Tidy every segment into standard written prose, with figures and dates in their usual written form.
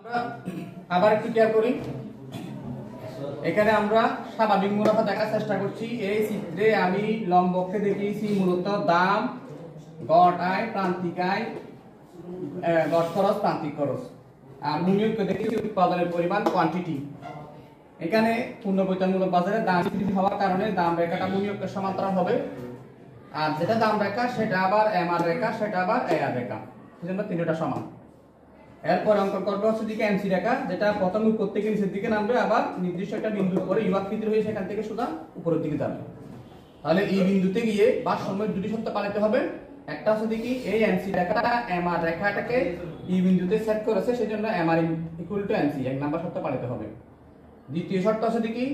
আমরা আবার একটু কেয়ার করি। এখানে আমরা স্বাভাবিক মুনাফা দেখার চেষ্টা করছি। এই চিত্রে আমি লম্বকে দেখিয়েছি মূলত দাম, গড় আয়, প্রান্তিক আয়, গড় খরচ, প্রান্তিক খরচ। আর মূল্যকে দেখিয়েছি উৎপাদনের পরিমাণ, কোয়ান্টিটি। এখানে পূর্ণবৈতরণমূলক বাজারে দাম বৃদ্ধি হওয়ার কারণে দাম রেখাটা মূল্যকের সমান্তরাল হবে। আর যেটা দাম রেখা সেটা আবার এমআর রেখা, সেটা আবার এআর রেখা, সেজন্য তিনটা সমান। এরপর অঙ্কন করবে হচ্ছে দিকে এমসি রেখা, যেটা প্রথম উপর থেকে নিচের দিকে নামবে, আবার নির্দিষ্ট একটা বিন্দুর পরে ইউ আকৃতির হয়ে সেখান থেকে সোজা উপরের দিকে যাবে। তাহলে এই বিন্দুতে গিয়ে ভারসাম্যের দুটি শর্ত পালিত হবে। একটা হচ্ছে দেখি এই এমসি রেখাটা এমআর রেখাটাকে এই বিন্দুতে সেট করেছে, সেজন্য এমআর ইকুয়াল টু এমসি, এক নাম্বার শর্ত পালিত হবে। দ্বিতীয় শর্ত হচ্ছে দেখি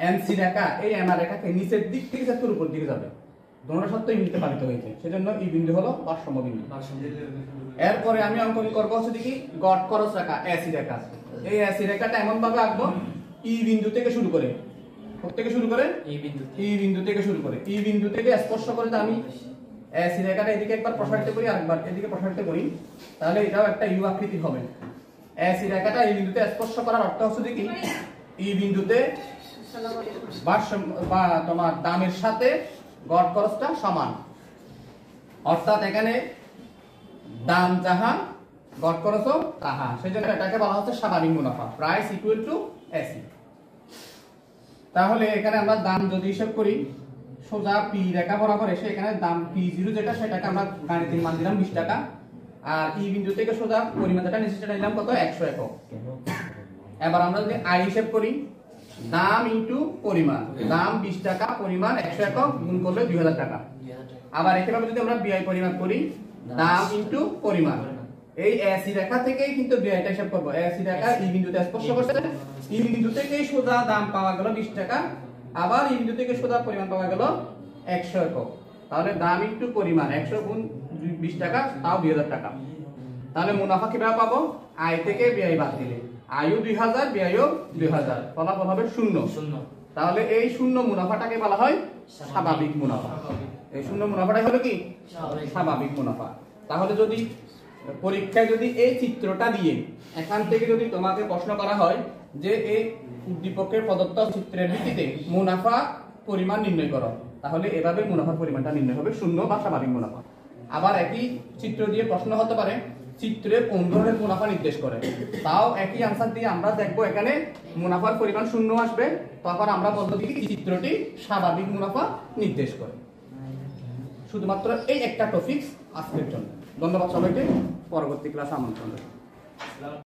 এমসি রেখা এই এমআর রেখাকে নিচের দিক থেকে সেট করে উপর দিকে যাবে। দুটো শর্ত এই বিন্দুতে পালিত হয়েছে, সেজন্য এই বিন্দু হলো ভারসাম্য বিন্দু। এরপরে আমি অঙ্কন করব হচ্ছে দেখি গড় খরচ রেখা, এসি রেখা। এই এসি রেখাটা এমন ভাবে আঁকবো ই বিন্দু থেকে শুরু করে, এই বিন্দু থেকে শুরু করে এই বিন্দু থেকে স্পর্শ করে আমি এসি রেখাটা এদিকে একবার প্রসারিত করি, আরেকবার এদিকে প্রসারিত করি, তাহলে এটাও একটা ইউ আকৃতি হবে। এসি রেখাটা এই বিন্দুতে স্পর্শ করার অর্থ হচ্ছে দেখি এই বিন্দুতে বা তোমার দামের সাথে গড় খরচটা সমান। অর্থাৎ এখানে দাম যাহা গড় খরচও তাহা, সেজন্য এটাকে বলা হচ্ছে স্বাভাবিক মুনাফা, প্রাইস ইকুয়াল টু এসি। তাহলে এখানে আমরা দাম যদি হিসাব করি সোজা পি রেখা বরাবর এসে এখানে দাম P0 যেটা, সেটাকে আমরা গাণিতিক মান দিলাম 20 টাকা। আর এই বিন্দু থেকে সোজা পরিমাণ যেটা নিচে সেটা নিলাম কত, 100 একক। এবার আমরা যদি আয় হিসাব করি, দাম ইনটু পরিমাণ, দাম 20 টাকা, পরিমাণ 100 একক, গুণ করলে 2000 টাকা। আবার একইভাবে যদি আমরা ব্যয় পরিমাণ করি, দাম ইনটু পরিমাণ, এই এসি রেখা থেকেই কিন্তু ব্যয়টা হিসাব করব। এসি রেখা এই বিন্দুতে স্পর্শ করছে, এই বিন্দু থেকেই সোজা দাম পাওয়া গেল 20 টাকা, আবার এই বিন্দু থেকে সোজা পরিমাণ পাওয়া গেল 100 একক। তাহলে দাম ইনটু পরিমাণ 100 গুণ 20 টাকা, তাও 2000 টাকা। তাহলে মুনাফা কিভাবে পাবো, আয় থেকে ব্যয় বাদ দিলে, আয়ও 2000, ব্যয়ও 2000, ফলাফল হবে শূন্য। তাহলে এই শূন্য মুনাফাটাকে বলা হয় স্বাভাবিক মুনাফা। এই শূন্য মুনাফাটাই হলো কি স্বাভাবিক মুনাফা। তাহলে যদি পরীক্ষায় যদি এই চিত্রটা দিয়ে এখান থেকে যদি তোমাকে প্রশ্ন করা হয় যে এই উদ্দীপকের প্রদত্ত চিত্রের ভিত্তিতে মুনাফা পরিমাণ নির্ণয় করো, তাহলে এভাবে মুনাফার পরিমাণটা নির্ণয় হবে শূন্য বা স্বাভাবিক মুনাফা। আবার একই চিত্র দিয়ে প্রশ্ন হতে পারে চিত্রে কোন ধরনের মুনাফা নির্দেশ করে, তাও একই আনসার দিয়ে আমরা দেখবো এখানে মুনাফার পরিমাণ শূন্য আসবে, তখন আমরা বলবো কি চিত্রটি স্বাভাবিক মুনাফা নির্দেশ করে। শুধুমাত্র এই একটা টপিকস আজকের জন্য। ধন্যবাদ সবাইকে, পরবর্তী ক্লাসে আমন্ত্রণ।